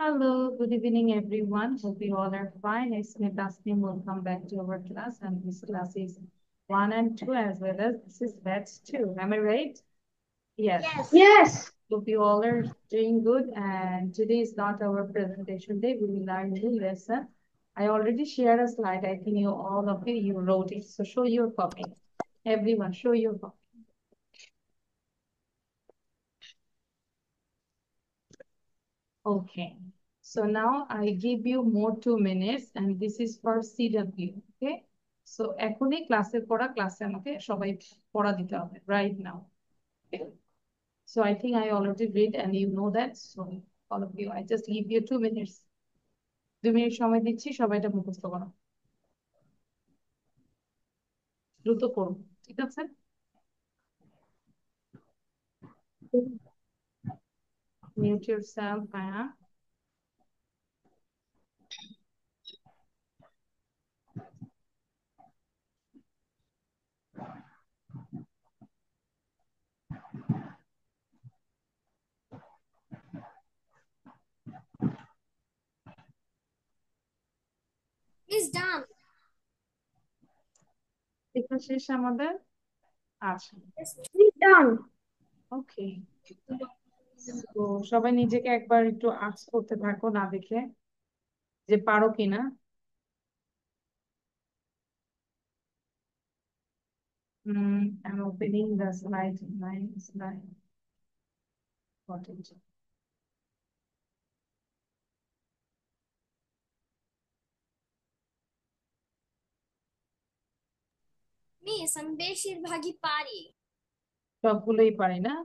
Hello, good evening, everyone. Hope you all are fine. It's me, Tasneem. Welcome back to our class, and this class is one and two, as well as this is batch two. Am I right? Yes. Yes. Yes, Hope you all are doing good. And today is not our presentation day. We will learn new lesson. I already shared a slide. I think you all of you wrote it. So show your copy. Everyone, show your copy. Okay. So now I give you more 2 minutes, and this is for CW. Okay. So এখনই ক্লাসের পড়া ক্লাসে আমাকে সবাই পড়া দিতে হবে right now. Okay. So I think I already read and you know that. So all of you, I just give you 2 minutes. 2 minute সময় দিচ্ছি, সবাই এটা মুখস্থ করো, দ্রুত করো, ঠিক আছে? Mute yourself, Maya. It's done. এটা শেষ আমাদের। আচ্ছা, Yes. it's done. ওকে। তো সবাই নিজেকে একবার একটু আঁচ করতে থাকো, না দেখে যে পারো কিনা। I'm opening the slide. My slide. Got it. Miss, আমি বেশিরভাগই পারি। সবগুলোই পারি না?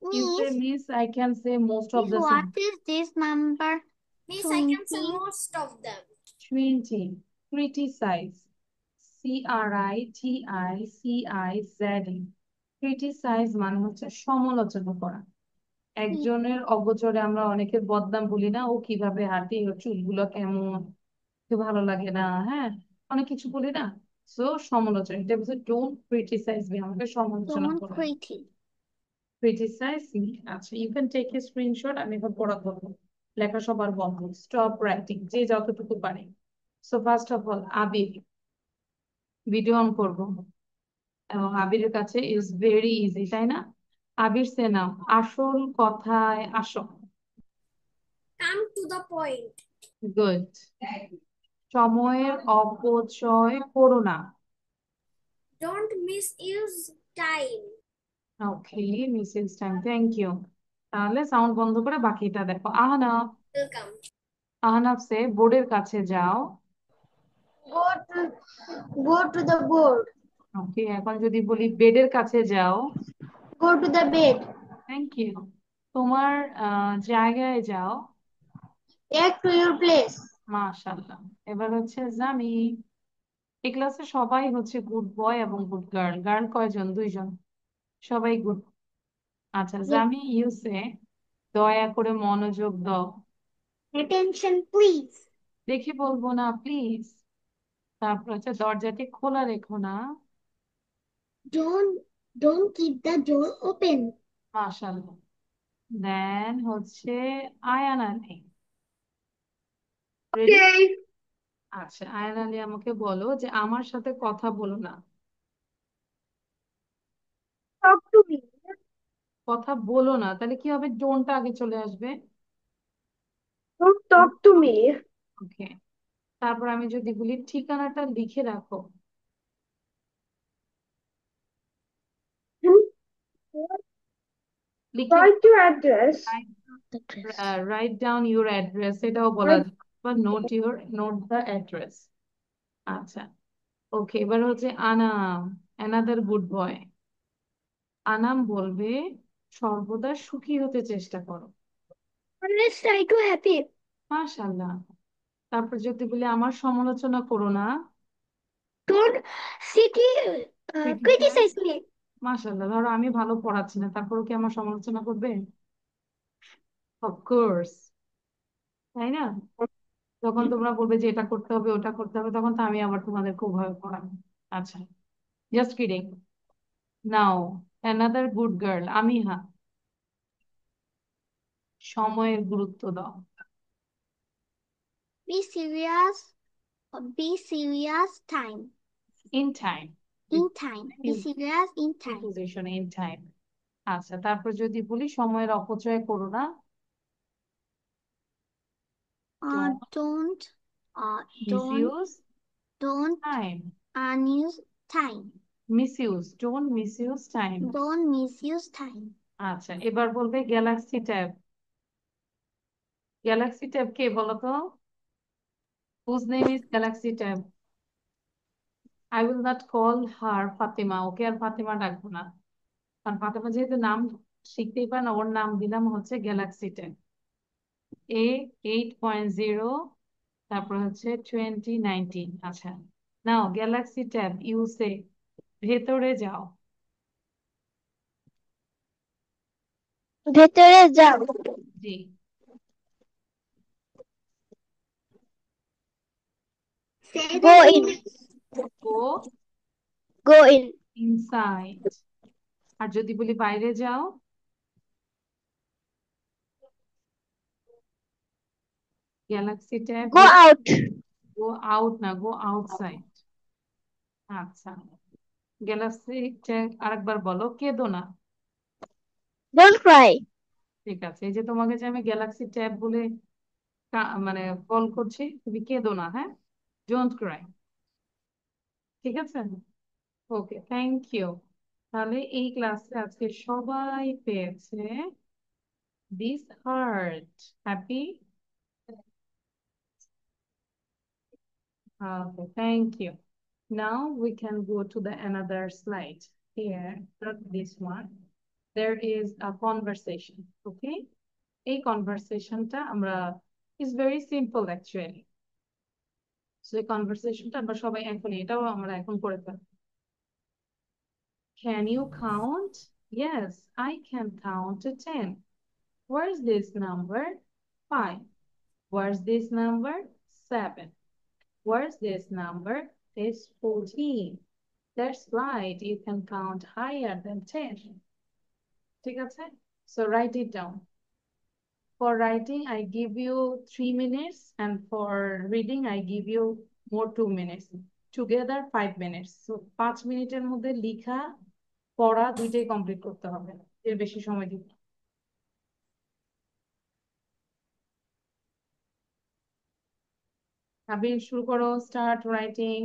You say Miss, miss, I can say most of the what same. is this number? Miss, I can say 20. most of them. 20. Criticize. CRITICIZE. Criticize মানে হচ্ছে সমালোচনা করা। একজনের অগোচরে আমরা অনেকের বদনাম বলি না, ও কিভাবে হাঁটে, ওর চুলগুলো কেমন, কেউ ভালো লাগে না, হ্যাঁ, অনেক কিছু বলি না। সো সমালোচনা, এটা বলছে ডোন্ট ক্রিটিসাইজ মি, আমাকে সমালোচনা Don't করো। critique. ক্রিটিসাইজ মি, আচ্ছা, you can take a screenshot. আমি এখন পড়া করবো, লেখা সবার বন্ধ, স্টপ রাইটিং, যে যতটুকু পারে। So first of all Abir, video on করবো, এবং আবিরের কাছে ইজ ভেরি ইজি, তাই না? আবির সে নাও, আসল কথায় আসো। Come to the point. Good. সময়ের অপচয় করো না। Don't misuse time. Okay, misuse time, thank you. তাহলে সাউন্ড বন্ধ করে বাকিটা দেখো। আহনাফ, Welcome. আহনাফ সে বোর্ডের কাছে যাও। Go to the board. ওকে, এখন যদি বলি বেডের কাছে যাও। Go to the bed. Thank you. তোমার জায়গায় যাও। Back to your place. মাশাআল্লাহ। এবার হচ্ছে জামি। এই ক্লাসে সবাই হচ্ছে গুড বয় এবং গুড গার্ল। গার্ল কয়জন? দুইজন। সবাই গুড। আচ্ছা, Yes. জামি ইউসে দয়া করে মনোযোগ দাও। Attention, please. দেখে বলবো না প্লিজ। তারপর হচ্ছে দরজাটি খোলা রেখো না। Don't keep the door open. মাশাআল্লাহ। দেন হচ্ছে আয়ান আলী। রেডি? Okay. আচ্ছা, আয়ান আলী আমাকে বলো যে আমার সাথে কথা বলো না। Talk to me. কথা বলো না, তাহলে কি হবে? টোনটা আগে চলে আসবে। Don't talk to me. ওকে। তারপর আমি যদি বলি ঠিকানাটা লিখে রাখো। লিখে Write your address. Write down your address, এটাও বলা Write- যায়, বা নোট দ্য অ্যাড্রেস। আচ্ছা, ওকে। এবার হচ্ছে Anam, another good boy. Anam বলবে সর্বদা সুখী হতে চেষ্টা করো। Always try to happy. মাশাআল্লাহ। তারপর যদি বলি আমার সমালোচনা করো না। Don't criticise. criticize me. মাশাআল্লাহ। ধরো আমি ভালো পড়াচ্ছি না, তারপরও কি আমার সমালোচনা করবে? অফকোর্স, তাই না? যখন তোমরা বলবে যে এটা করতে হবে ওটা করতে হবে, তখন তো আমি আবার তোমাদের খুব ভয় পড়াবো। আচ্ছা, জাস্ট কিডিং। নাও, অ্যানাদার গুড গার্ল আমিহা, সময়ের গুরুত্ব দাও। Be serious. Be serious time. In time. In time. Be serious in time. Preposition in time. আচ্ছা, তারপর যদি বলি সময়ের অপচয় করো না। Don't misuse time. Unuse time. Misuse. Don't misuse time. Don't misuse time. আচ্ছা, এবার বলবে গ্যালাক্সি ট্যাব। গ্যালাক্সি ট্যাব কে বলো তো? Whose name is Galaxy Tab? I will not call her Fatima. ওকে আর ফাতিমা ডাকবো না, কারণ ফাতিমা যেহেতু নাম শিখতেই পারে না, ওর নাম দিলাম হচ্ছে গ্যালাক্সি ট্যাব। A8.0, তারপর হচ্ছে 2019। আচ্ছা, নাও গ্যালাক্সি ট্যাব ইউসে ভেতরে যাও। ভেতরে যাও। জি। Go in. Go in. inside। আর যদি বলি বাইরে যাও, Galaxy tab Go out. Go out না, গো আউটসাইড। আচ্ছা, গ্যালাক্সি ট্যাব আরেকবার বলো, কেঁদো না। Don't cry. ঠিক আছে, এই যে তোমাকে যে আমি গ্যালাক্সি ট্যাব বলে মানে কল করছি, তুমি কেঁদো না, হ্যাঁ? Don't Cry. ঠিক আছে, ওকে, থ্যাংক ইউ। তাহলে এই ক্লাসে আজকে সবাই পেয়েছে this heart. Happy? Okay, thank you. Now we can go to the another slide. Here, not this one. There is a conversation, okay? A conversation টা আমরা is very simple actually. So এই conversation টা আমরা সবাই এখন এটাও আমরা এখন করে ফেলবো। Can you count? Yes, I can count to 10. Where's this number? 5. Where's this number? 7. Where's this number? It's 14. That's right, you can count higher than 10. ঠিক আছে? So write it down. For writing, I give you 3 minutes, and for reading, I give you more 2 minutes. Together 5 minutes. So 5 মিনিটের মধ্যে লেখা পড়া দুইটাই complete করতে হবে, এর বেশি সময় দিব না। আবির শুরু করো, স্টার্ট রাইটিং।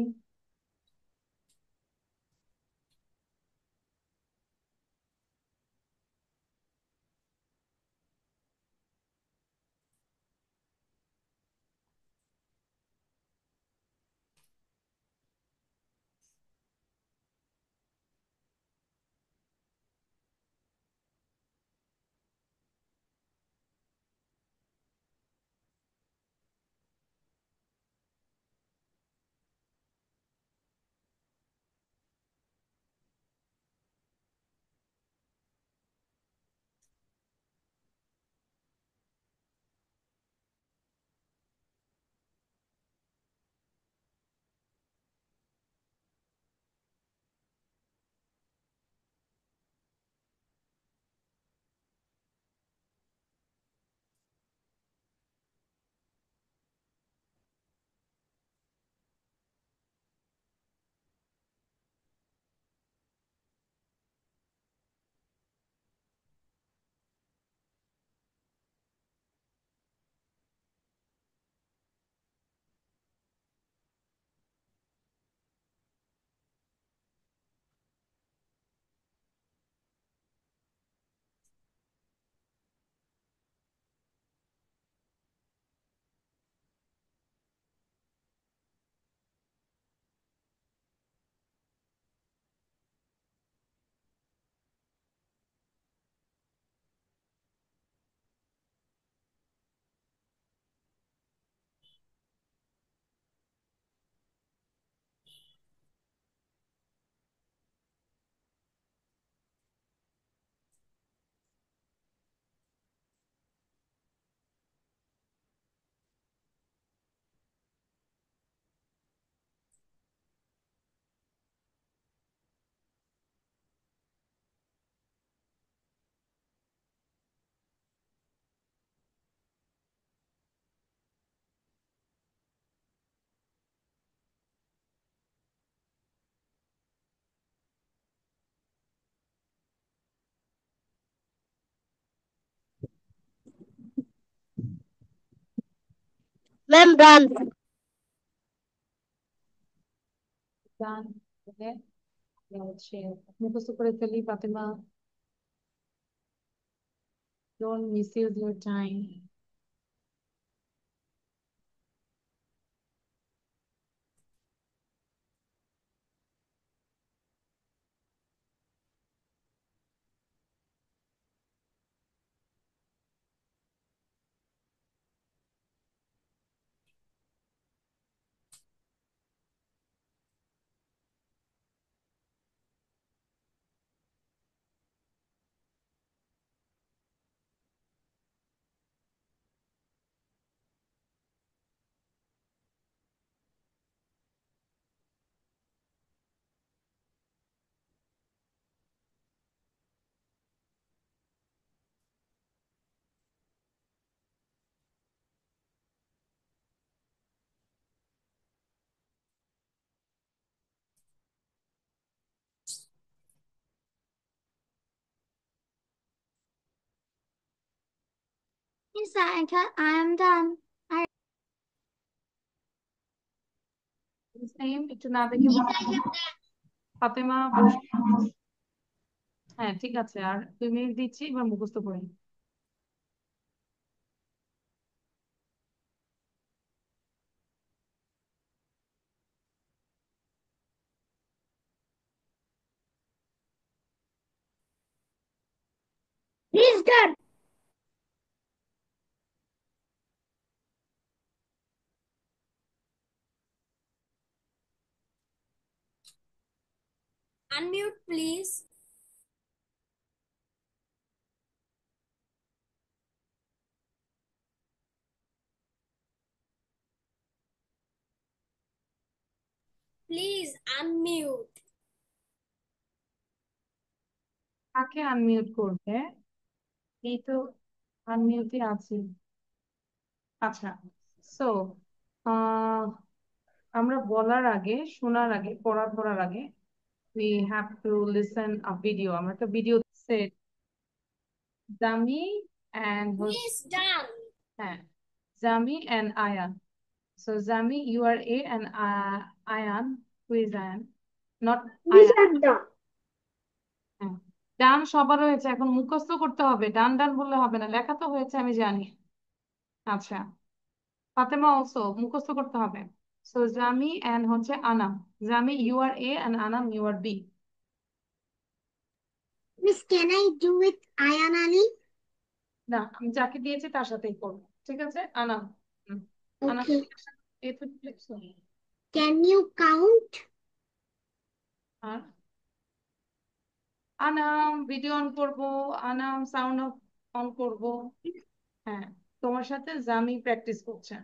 Ma'am, done. ডান হচ্ছে মুখস্থ করে ফেলি Fatema. Don't miss use your time. Yes, I am done. Same একটু না দেখে ফাতেমা বসে। হ্যাঁ ঠিক আছে, আর 2 মিনিট দিচ্ছি, এবার মুখস্থ করে নিই। He's done. Unmute, please. Please unmute. কাকে আনমিউট করবে? এই তো আনমিউটে আছি। আচ্ছা, সো আমরা বলার আগে, শোনার আগে, পড়ার আগে we have to listen a video. আমরা একটা video set Jami and Miss done. হ্যাঁ জামি and Ayaan. So Zami, you are A and Ayan, who is Ayan? Not These Ayan. are done. হ্যাঁ। ডান সবার হয়েছে, এখন মুখস্থ করতে হবে। ডান ডান বললে হবে না, লেখা তো হয়েছে আমি জানি। আচ্ছা, ফাতেমা অলসো মুখস্থ করতে হবে। সো জামি and হচ্ছে আনাম। জামি, you are A and Anam, you are B. Miss, can I do it, Ayan Ali? না, আমি যাকে দিয়েছি তার সাথেই করবো, ঠিক আছে? আনাম। আনাম, Okay. এ তো লিখছো। Can you count? আর আনাম ভিডিও অন করবো, আনাম সাউন্ড অন করবো। হ্যাঁ, তোমার সাথে জামি প্র্যাকটিস করছে।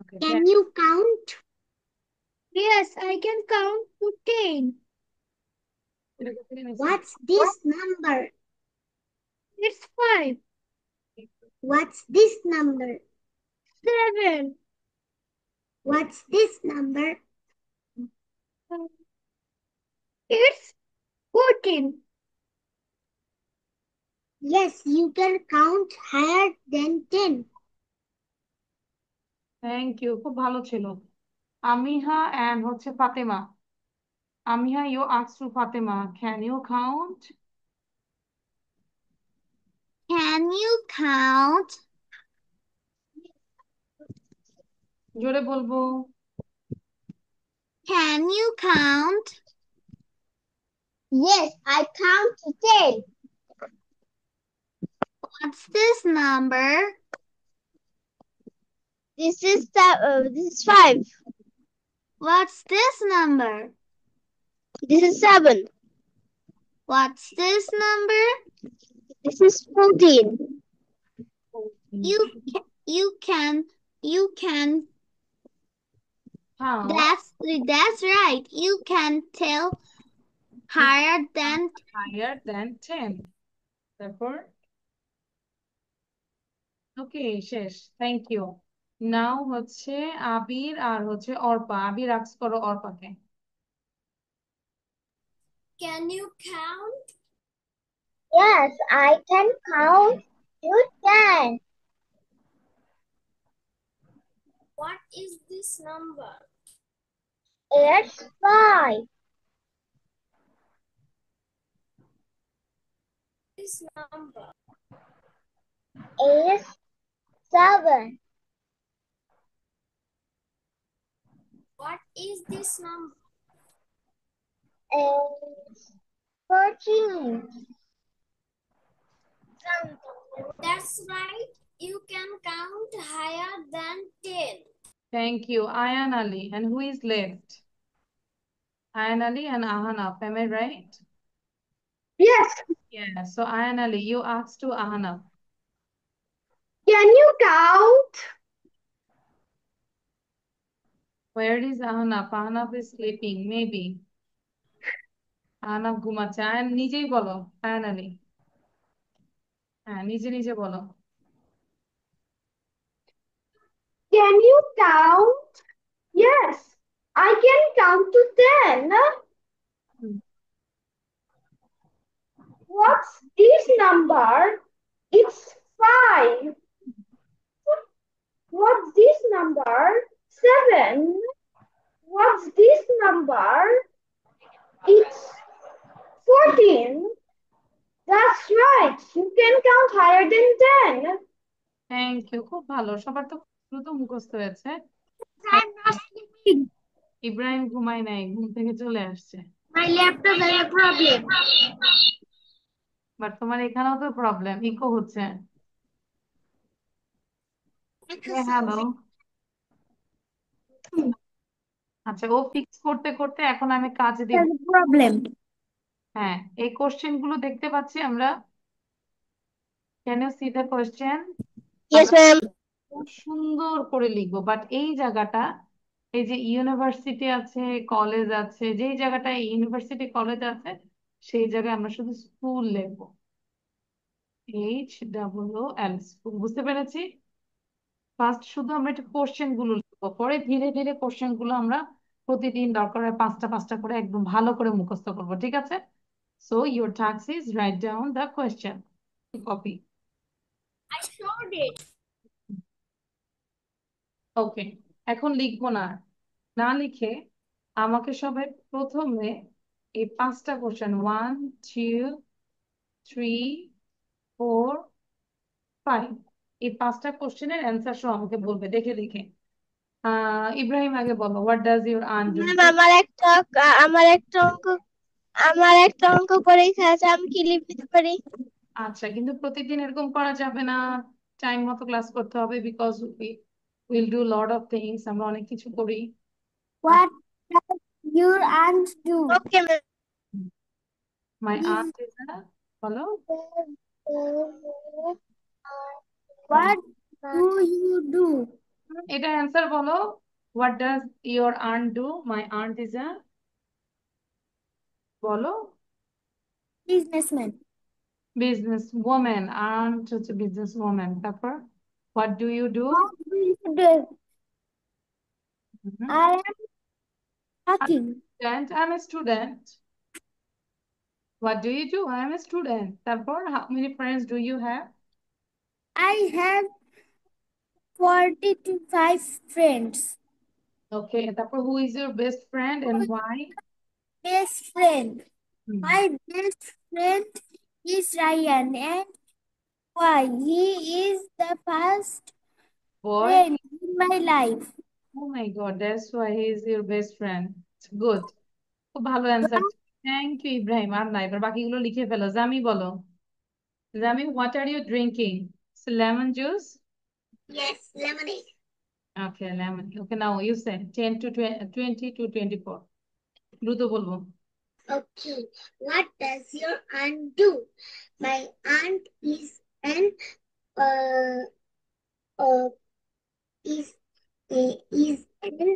ওকে, Can you count? Yes, I can count to 10. What's this number? It's 5, What's this number? 7. What's this number? It's 14. Yes, you can count higher than 10. Thank you, খুব ভালো ছিল। আমিহা and হচ্ছে Fatema. আমিহা, you asked to Fatima, can you count? Can you count? জোরে বলবো। Can you count? Yes, I count to 10. What's this number? This is 5. What's this number? This is 7. What's this number? This is 14. You can Count that's right. You can tell higher than higher than 10. তারপর ওকে, শেষ। Thank you. নাও হচ্ছে আবির আর হচ্ছে অর্পা। আবির ask করো অর্পাকে। Can you count? Yes, I can count to 10. What is this number? It's 5. This number. It's 7. What is this number? It's 14. That's right. You can count higher than 10. Thank you, Ayan Ali. And who is left? Ayan Ali and Ahanaf. Am I right? Yes. Yeah. So Ayan Ali, you asked to Ahanaf. Can you count? Where is Ahanaf? Ahanaf is sleeping, maybe. Ahnaf ঘুমাচ্ছে আয়ান নিজেই বলো আয়ান আলী হ্যাঁ নিজে নিজে বলো Can you count? Yes. I can count to 10. Hmm, What's this number? It's 5. What's this number? 7. What's this number? It's 14. That's right. You can count higher than 10. Thank you খুব ভালো সবার তো দ্রুত মুখস্থ হয়েছে I'm not sleeping. ইব্রাহিম ঘুমায় নাই ঘুম থেকে চলে আসছে My laptop has a problem. But তোমার এখানেও তো প্রবলেম ইকো হচ্ছে হ্যালো আচ্ছা ও ফিক্স করতে করতে এখন আমি কাজে দিব There's a problem. হ্যাঁ এই কোশ্চেন গুলো দেখতে পাচ্ছি আমরা can you see the question Yes, ma'am. খুব সুন্দর করে লিখবো বাট এই জায়গাটা এই যে ইউনিভার্সিটি আছে কলেজ আছে যেই জায়গাটায় ইউনিভার্সিটি কলেজ আছে সেই জায়গায় আমরা শুধু স্কুল লিখবো HOOL স্কুল বুঝতে পেরেছি ফার্স্ট শুধু আমরা একটু কোশ্চেন গুলো লিখবো পরে ধীরে ধীরে কোশ্চেন গুলো আমরা প্রতিদিন দরকার হয় পাঁচটা পাঁচটা করে একদম ভালো করে মুখস্থ করবো ঠিক আছে so your task is write down the question copy I showed it. ওকে এখন লিখবো না না লিখে আমাকে সবাই প্রথমে এই পাঁচটা কোশ্চেন 1 2 3 4 5 এই পাঁচটা কোশ্চেনের অ্যান্সার সহ আমাকে বলবে দেখে দেখে ইব্রাহিম আগে বলো what does your aunt do ma'am আমার একটা অঙ্ক পরীক্ষা আছে আমি কি লিখতে পারি? আচ্ছা কিন্তু প্রতিদিন এরকম করা যাবে না টাইম মতো ক্লাস করতে হবে because will do lot of things আমরা অনেক কিছু করি What does your aunt do? Okay, ma'am. My aunt is বলো What do you do? এটা অ্যান্সার বলো what does your aunt do my aunt is বলো Businessman. বিজনেস ওম্যান আন্ট হচ্ছে business woman তারপর what do you do What do you do? I am talking. Student I am a student what do you do I am a student তারপর how many friends do you have I have 45 friends. Okay তারপর who is your best friend and why Best friend. My best friend is Ryan, and why? He is the first boy friend in my life. Oh my god that's why he is your best friend good খুব ভালো answer thank you Ibrahim আর না এবার বাকিগুলো লিখে ফেলো জামি বলো Zami what are you drinking lemon juice Yes, lemonade. Okay, lemon. Okay, now you said 10 to 20 to 24. দ্রুত বলবো Okay, what does your aunt do? My aunt is an uh, uh is an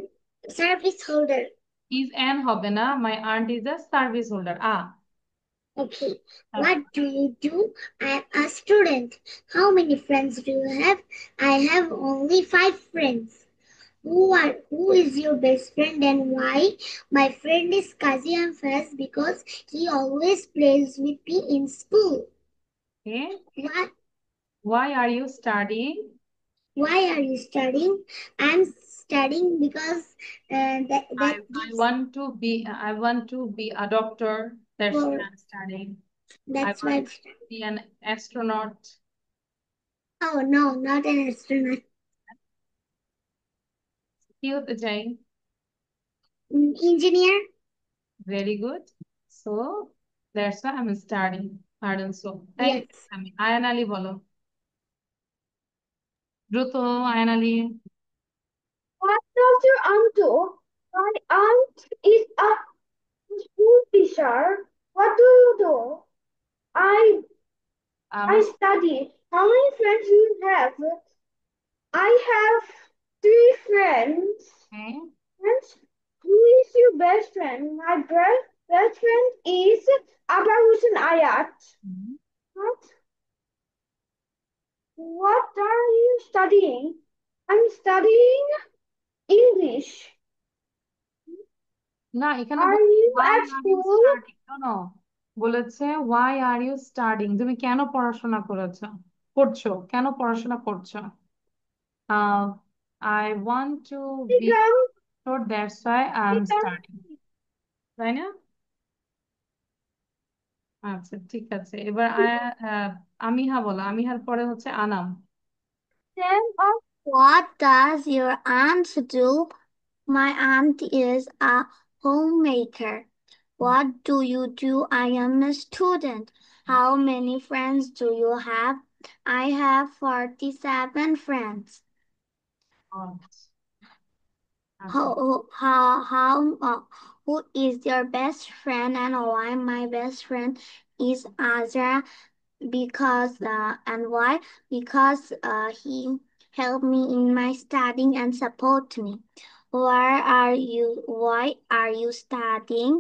service holder. is an হবে না my aunt is a service holder Okay, what do you do? I am a student. How many friends do you have? I have only 5 friends. Who is your best friend and why? My friend is Kazi Faz because he always plays with me in school. okay What? why are you studying Why are you studying? I'm studying because that I gives want to be a doctor. That's why for I'm studying. I that's why want I'm to studying. be an astronaut. Oh no, not an astronaut. কি হতে চাই? Engineer. Very good. So that's why I'm studying. Pardon. So thank Yes. you. Ayaan Ali বলো। দ্রুত Ayaan Ali. What does your aunt do? My aunt is a school teacher. What do you do? I আমরা study. How many friends do you have? I have 3 friends. হ্যাঁ, Friends, who is your best friend? My best friend is Abar Hussein Ayat. Hmm, What are you studying? I'm studying English. না এখানে Are বলছে you why at are you school? studying? No, বলেছে why are you studying? তুমি কেন পড়াশোনা করছো? কেন পড়াশোনা করছো? I want to be Become, so that's why I'm become studying. তাই না? আচ্ছা ঠিক আছে। এবার আমিহা বলো। আমিহার পরে হচ্ছে Anam. Sam of What does your aunt do? My aunt is a homemaker. What do you do? I am a student. How many friends do you have? I have 47 friends. আচ্ছা Who is your best friend and why? My best friend is Azra and why? Because he helped me in my studying and support me. Why are you studying?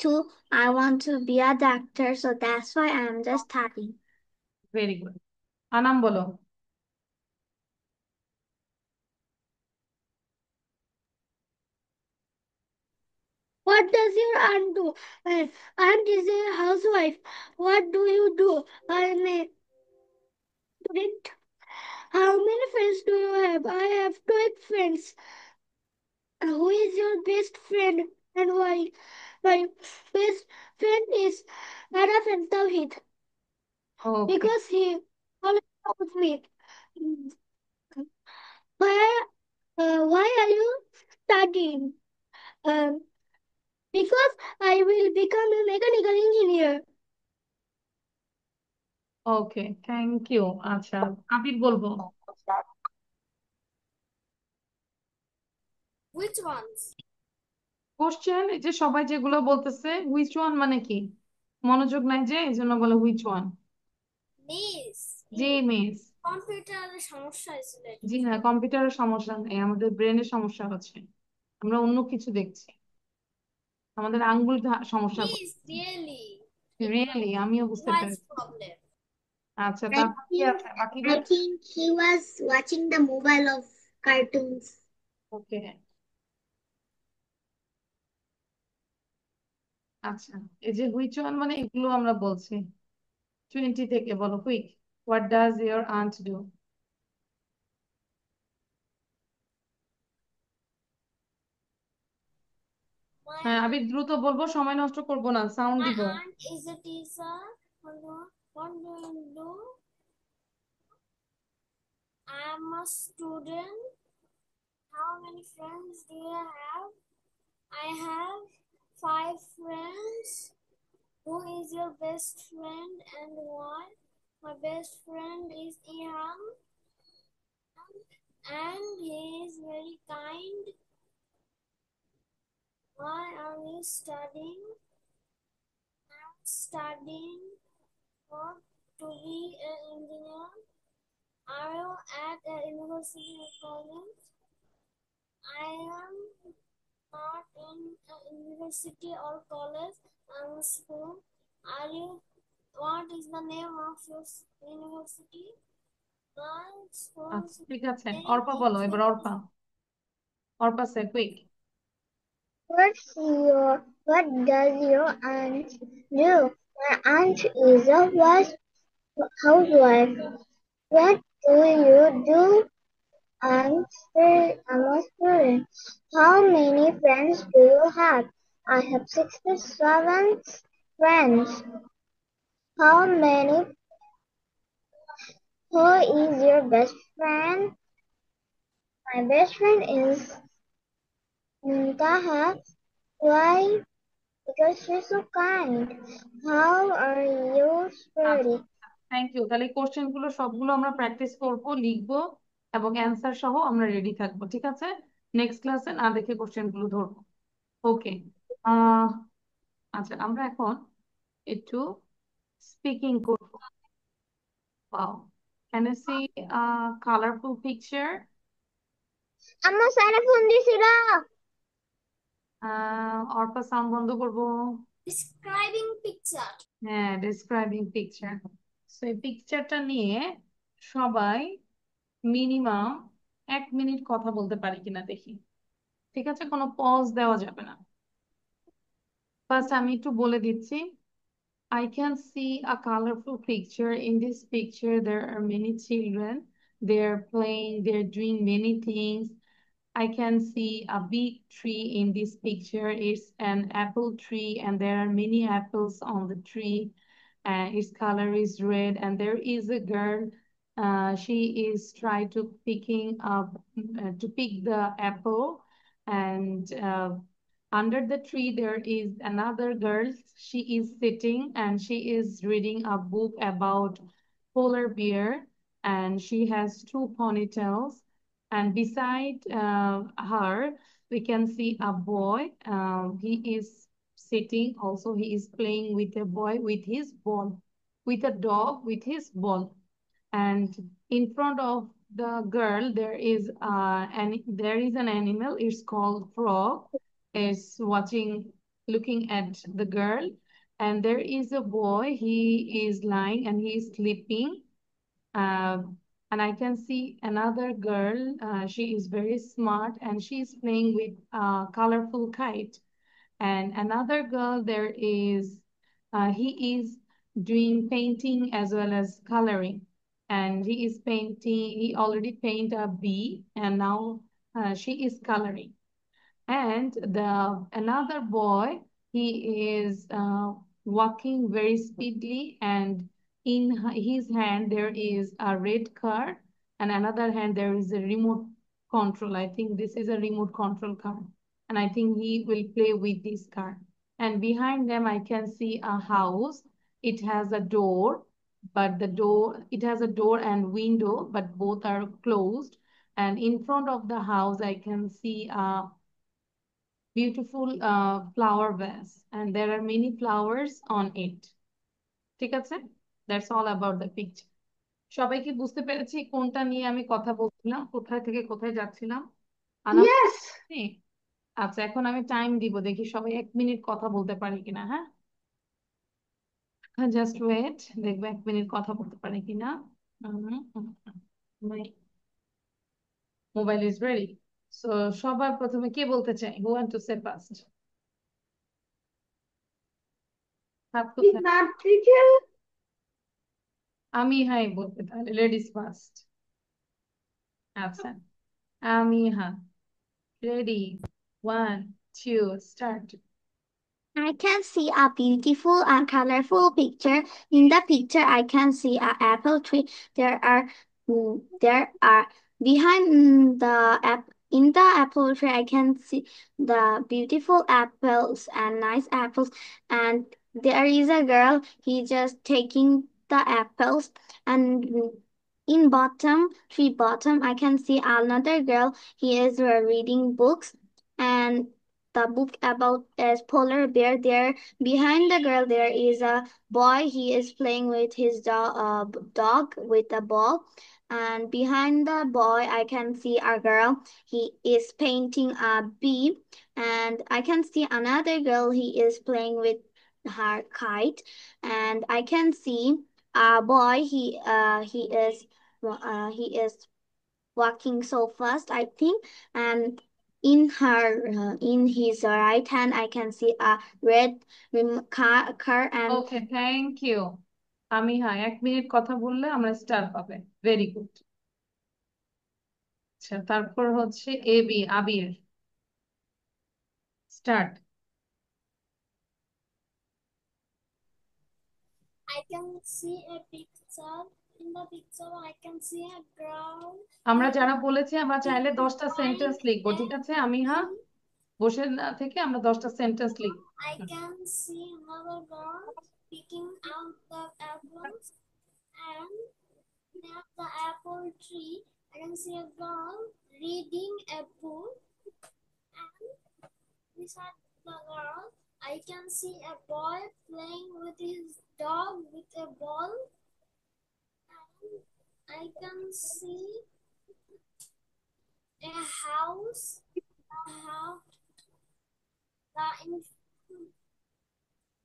Too, I want to be a doctor, so that's why I'm just studying. Very good. Anam বলো। What does your aunt do? Aunt is a housewife. What do you do? I'm a student. How many friends do you have? I have 12 friends. Who is your best friend and why? My best friend is Araf and Tawhid okay because he always helps me. Why, why are you studying? Um, because I will become a mechanical engineer. Okay thank you. আচ্ছা আবির বলবো। Which ones? Question এই যে সবাই যেগুলো বলতেছে which one মানে কি? মনোযোগ নাই যে এই জন্য বলে which one. Miss. G miss. কম্পিউটারের সমস্যা হয়েছিল এটা। জি না কম্পিউটারের সমস্যা নেই, আমাদের ব্রেনের সমস্যা হচ্ছে। আমরা অন্য কিছু দেখছি, আমাদের আঙ্গুল সমস্যা Miss, really? রিয়েলি আমিও বুঝতে Wise পেরেছি। problem. আচ্ছা I তারপর কি think আছে বাকি? I think he was watching the mobile of cartoons. ওকে আচ্ছা এই যে হুইচ ওয়ান মানে এগুলো আমরা বলছি। 20 থেকে বলো quick. What does your aunt do? হ্যাঁ My আমি দ্রুত বলবো, সময় নষ্ট করবো না, সাউন্ড my দিব। aunt is a teacher. Hold on. What do you do? I'm a student. How many friends do you have? I have 5 friends. Who is your best friend and why? My best friend is Ihan and he is very kind. Why are you studying? I'm studying for to be an engineer. Are you at a university or college? I am not in a university or college. I'm in school. Are you? What is the name of your university? My school's আচ্ছা ঠিক আছে name Arpa বলো is এবার। অর্পা অর্পা সে quick. What does your aunt do? My aunt is a housewife. What do you do? I'm a student. How many friends do you have? I have 67 friends. How many? Who is your best friend? My best friend is Muntaha. Why? Because she's so kind. How are you, আচ্ছা, Spirit? Thank you. তাহলে question গুলো সবগুলো আমরা practice করব, লিখবো এবং answer সহ আমরা রেডি থাকবো, ঠিক আছে? নেক্সট ক্লাসে না দেখে কোশ্চেন গুলো ধরবো। ওকে। আহ আচ্ছা, আমরা এখন একটু স্পিকিং করব। Wow, can you see colourful picture? আম্মা স্যারে ফোন দিছিল। অর্পা সাউন্ড বন্ধ করবো। Describing picture. হ্যাঁ, ডিসক্রাইবিং পিকচার। তো এই পিকচারটা নিয়ে সবাই মিনিমাম 1 মিনিট কথা বলতে পারি কিনা দেখি, ঠিক আছে? কোনো পজ দেওয়া যাবে না। ফার্স্ট আমি একটু বলে দিচ্ছি। I can see a colorful picture. In this picture, there are many children. They're playing, they're doing many things. I can see a big tree in this picture. It's an apple tree, and there are many apples on the tree. And its color is red. And there is a girl. She is trying to picking up to pick the apple, and under the tree there is another girl. She is sitting and she is reading a book about polar bear, and she has two ponytails. And beside her, we can see a boy. He is sitting. Also, he is playing with a boy with his ball, with a dog with his ball. And in front of the girl, there is an animal. It's called frog. Is watching, looking at the girl. And there is a boy. He is lying and he is sleeping. And I can see another girl. She is very smart and she is playing with a colorful kite. And another girl, he is doing painting as well as coloring. And he is painting, he already painted a bee, and now she is coloring. And the another boy, he is walking very speedily, and in his hand there is a red car, and another hand there is a remote control. I think this is a remote control car, and I think he will play with this car. And behind them, I can see a house. It has a door, but it has a door and window, but both are closed. And in front of the house, I can see a beautiful flower vase, and there are many flowers on it. ঠিক আছে? That's all about the picture. সবাই কি বুঝতে পেরেছি কোনটা নিয়ে আমি কথা বলছিলাম, কোথায় থেকে কোথায় যাচ্ছিলাম? আনা? Yes. আচ্ছা, এখন আমি টাইম দিব, দেখি সবাই 1 মিনিট কথা বলতে পারে কিনা। হ্যাঁ, জাস্ট ওয়েট, দেখবো 1 মিনিট কথা বলতে পারে কিনা। Mobile is ready. সো সবার প্রথমে কে বলতে চাই? Who want to say first? হাত কোথায়? আমি হাই বলতে, তাহলে লেডিস ফার্স্ট। আচ্ছা, আমি হ্যাঁ, ready, 1 2 start. I can see a beautiful and colorful picture. In the picture, I can see an apple tree. There are behind the app. In the apple tree, I can see the beautiful apples and nice apples. And there is a girl. He just taking the apples. And in tree bottom, I can see another girl. He is reading books. And the book about a polar bear. There behind the girl there is a boy. He is playing with his dog with a ball. And behind the boy I can see a girl. He is painting a bee. And I can see another girl. He is playing with her kite. And I can see a boy. He is walking so fast, I think. And in his right hand, I can see a red car. And okay, thank you. আমি হ্যাঁ, 1 minute কথা বললে আমরা star পাবে। Very good. আচ্ছা, তারপর হচ্ছে AB, Abir, start. I can see a picture. In the picture, I can see a girl. আমরা He যারা বলেছি আমরা চাইলে is 10টা সেন্টেন্স drawing লিখবো, a ঠিক আছে? আমি tree. বসে না থেকে আমরা 10টা সেন্টেন্স লিখবো। I can see another girl picking out the apples, and near the apple tree, I can see a girl reading a book, and beside the girl, I can see a boy playing with his dog with a ball, and I can see a house.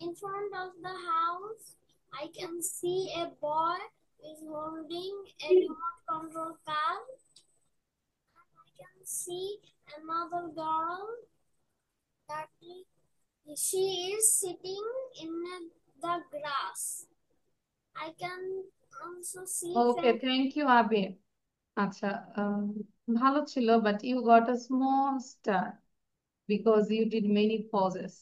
In front of the house, I can see a boy is holding a remote control car. And I can see another girl that she is sitting in the grass. I can also see okay, thank you Abir. আচ্ছা, ভালো ছিল, but you got a small star because you did many pauses.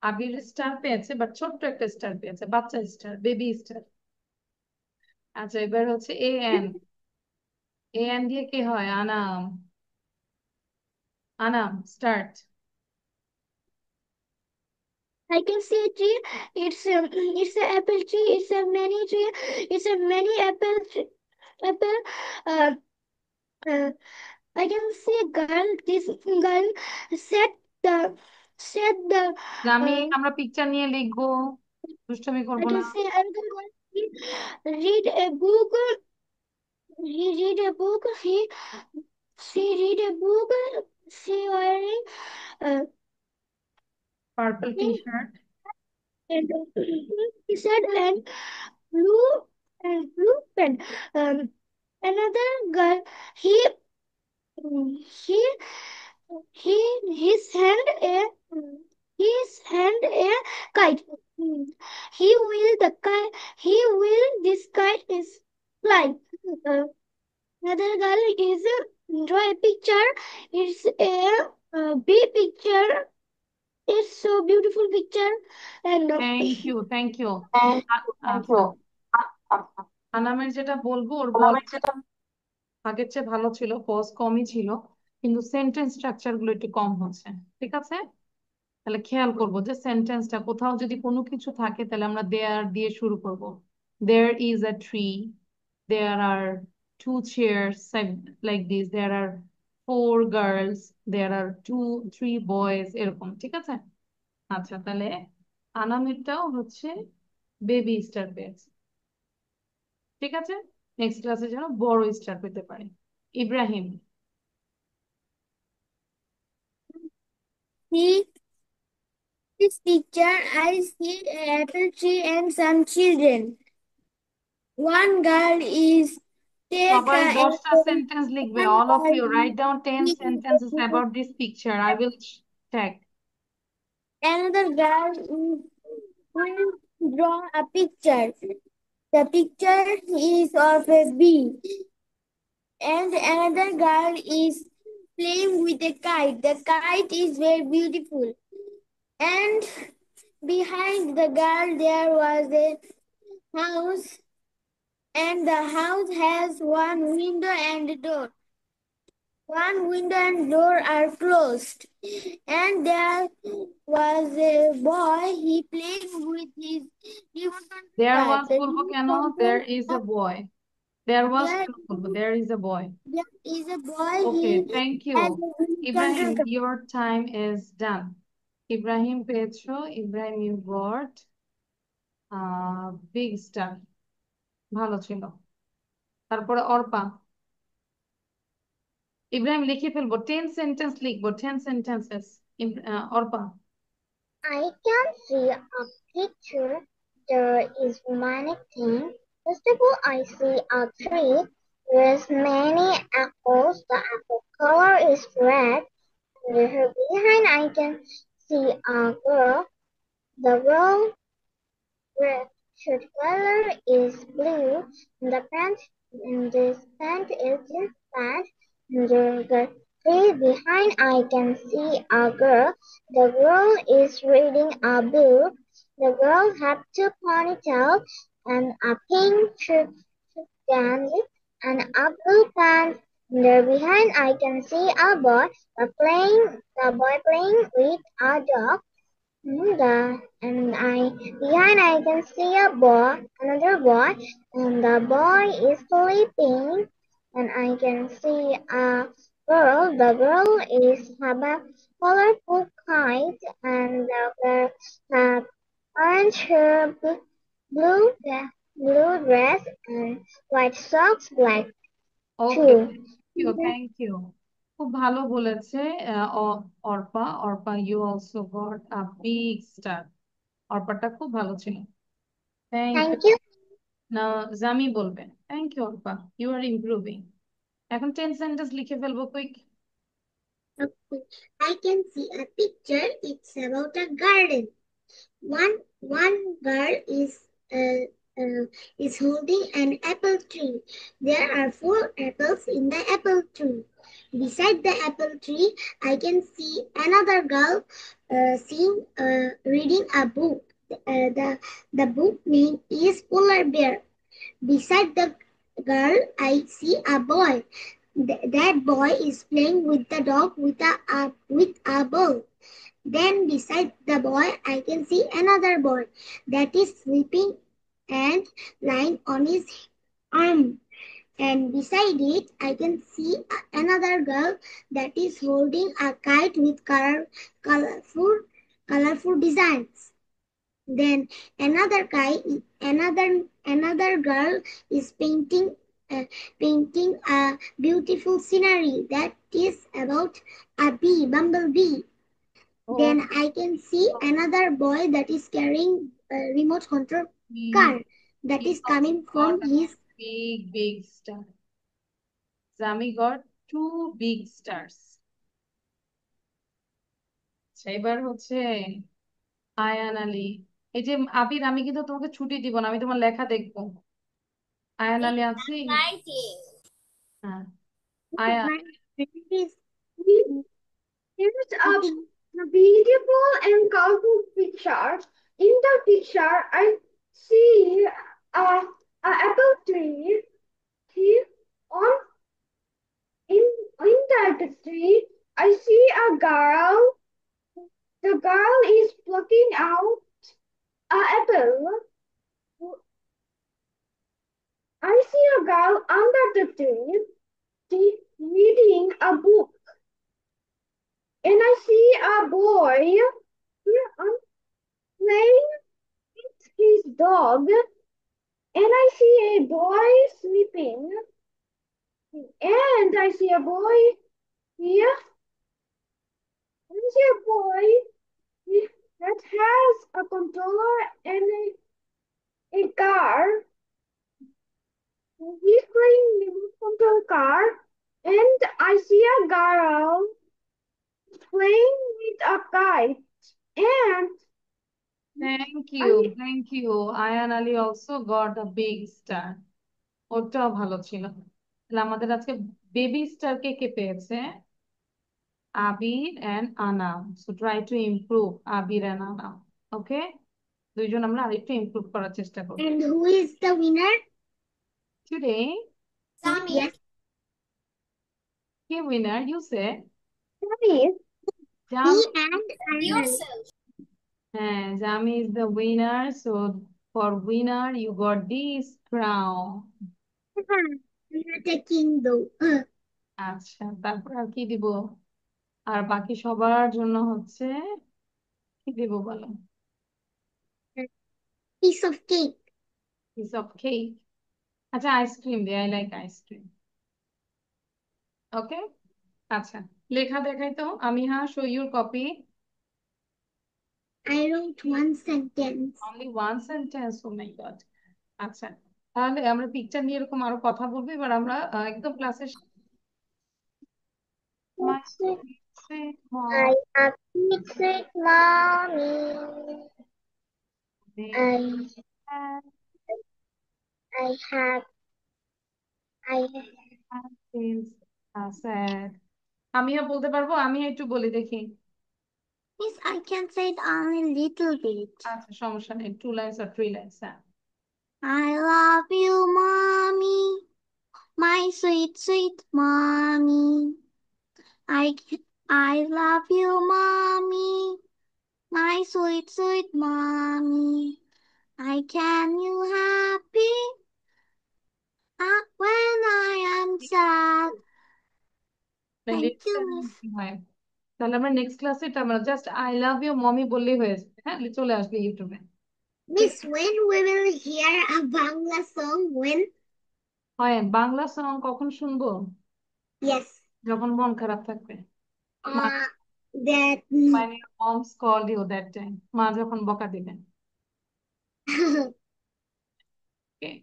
Abir star পেয়েছে, বাট ছোট্ট একটা star পেয়েছে, বাচ্চা star, baby star. আচ্ছা, এবার হচ্ছে এ এন। এ এন দিয়ে কে হয়? Anam. Anam, start. I can see a tree. It's an apple tree. It's a many tree. It's a many apple apple. Uh, uh, I can see a girl. This girl set the set the. আমি Uh, আমরা picture নিয়ে লিখবো, দুষ্টমি I করবো না। can see another girl. Read a book. He read a book. She read a book. She wearing purple T shirt. and he said and blue blue pen. Another girl. He he his hand a kite. He will the kite. He will this kite is fly. Uh, Another girl is draw a picture. It's a big picture. It's so beautiful picture and thank you, thank you. thank আচ্ছা, you. আনামের যেটা বলবো, ওর বল আগের চেয়ে ভালো ছিল, pause কমই ছিল, কিন্তু সেন্টেন্স স্ট্রাকচার গুলো একটু কম হচ্ছে, ঠিক আছে? তাহলে খেয়াল করবো যে সেন্টেন্সটা কোথাও যদি কোনো কিছু থাকে তাহলে আমরা দেয়ার দিয়ে শুরু করব। There is a tree, there are two chairs like this, there are four girls, there are three boys, এরকম, ঠিক আছে? আচ্ছা, তাহলে আনামিরটাও হচ্ছে বেবি স্টার পেয়েছে, ঠিক আছে? নেক্সট ক্লাসে যেন বড় স্টার পেতে পারে। Ibrahim. See this picture, I see an apple tree and some children. One girl is take সবাই a 10টা apple. সেন্টেন্স লিখবে, One all of girl you write down 10 is sentences about this picture. I will check. another girl will draw a picture. The picture is of a bee, and another girl is playing with a kite. The kite is very beautiful, and behind the girl there was a house, and the house has one window and a door. One window and door are closed, and there was a boy. He played with his remote control There car. was The বলবো remote কেন? control There is a car, boy. There was there, কেন বলবো? There is a boy. there is a boy. Okay, He thank has you. a remote Ibrahim, control car. your time is done. Ibrahim পেয়েছো। Ibrahim, you got big star. ভালো ছিল। তারপরে অর্পা। ইব্রাহিম লিখে ফেলবো, 10 sentence লিখবো, 10 sentences. Arpa. I can see a picture. There is many things. First of all, I see a tree with many apples. The apple color is red. Behind, I can see a girl. The girl red shirt color is blue. The pant in this pant is jeans pant. The tree behind I can see a girl. The girl is reading a book. The girl has two ponytails and a pink pants and a blue pants. There behind I can see a boy. The boy playing with a dog. Behind I can see another boy, and the boy is sleeping. And I can see a girl. The girl is have a colorful kite, and the girl have orange hair, blue blue dress, and white socks, black okay, shoe. Thank you. খুব ভালো বলেছে Arpa. Arpa, you also got a big star. অর্পাটা খুব ভালো ছিল। Thank you. Thank you. না, জামি বলবেন। Thank you Arpa, you are improving. এখন 10 সেন্টেন্স লিখে ফেলবো, quick. Okay. I can see a picture. It's about a garden. One girl is holding an apple tree. There are 4 apples in the apple tree. Beside the apple tree, I can see another girl reading a book. The book name is Polar Bear. Beside the girl, I see a boy. That boy is playing with the dog with a ball. Then beside the boy, I can see another boy that is sleeping and lying on his arm. And beside it, I can see another girl that is holding a kite with colorful designs. Then another girl is painting a beautiful scenery that is about a bumblebee. Then I can see another boy that is carrying a remote control car that is coming from his. Big star. Zami got 2 big stars. এবার হচ্ছে আয়ান আলী। এই যে আবির, আমি কিন্তু তোমাকে ছুটি দিব না, আমি তোমার লেখা দেখবো। আয়ান আলী আছে? Writing. হ্যাঁ, Ayaan. Here's a beautiful and colorful picture. In the picture, I see a apple tree. Here on in that tree, I see a girl. The girl is plucking out a apple. I see a girl under the tree reading a book. And I see a boy playing with his dog. And I see a boy sleeping. And I see a boy here. And I see a boy that has a controller and a car. He's playing remote control car. And I see a girl playing with a kite. And thank you. Ayaan Ali also got a big star. ওটাও ভালো ছিল। তাহলে আমাদের আজকে baby star কে কে পেয়েছে? Abir and Anam. So try to improve Abir and Anam. Okay, দুইজন আমরা আরেকটু ইমপ্রুভ করার চেষ্টা করব। And who is the winner? Today, Zami. Yes. কে উইনার? ইউ সে Mommy, জাম। Me and Anand. Yourself. হ্যাঁ, Zami is the winner. So for winner you got this crown. I'm not a king though. আচ্ছা, তারপর আর কি দিব? আর বাকি সবার জন্য হচ্ছে কি দিব বলো? Piece of cake. Piece of cake. আচ্ছা, আইসক্রিম দে, আই লাইক আইসক্রিম। ওকে, আচ্ছা, লেখা দেখাই তো। আমি, হ্যাঁ, show your copy. I wrote one sentence. Only one sentence? Oh my god. আচ্ছা, তাহলে আমরা পিকচার নিয়ে এরকম আরো কথা বলবো। এবার আমরা একদম ক্লাসের I have pictured mommy. I have I sad. আমিও বলতে পারবো, আমি একটু বলি দেখি। Miss, I can say it only little bit. আচ্ছা সমস্যা নেই, 2 লাইন্স আর 3 লাইন্স। হ্যাঁ। I love you, mommy, my sweet, sweet mommy. I love you, mommy, my sweet, sweet mommy. I can you happy when I am sad. Thank you, Miss. হয়, তাহলে আমরা next ক্লাসে এটা আমরা just I love you mommy বললেই হয়ে যাবে। হ্যাঁ, চলে আসবে ইউটিউবে। Miss, when we will hear a Bangla song? When? হয়, বাংলা সং কখন শুনবো? Yes. যখন মন খারাপ থাকবে। That. When your moms called you that time, মা যখন বকা দিবেন। Okay?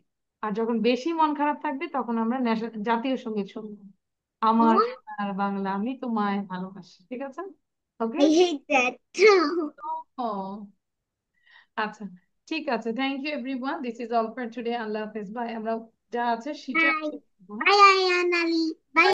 আর যখন বেশি মন খারাপ থাকবে তখন আমরা জাতীয় সঙ্গীত শুনবো, আমার Oh, সোনার বাংলা আমি তোমায় ভালোবাসি। ঠিক আছে? ওকে। I hate that. ও আচ্ছা, ঠিক আছে। Thank you everyone, this is all for today. Allah হাফেজ, বাই। আমরা যা আছে সেটা Bye. Bye, Anali.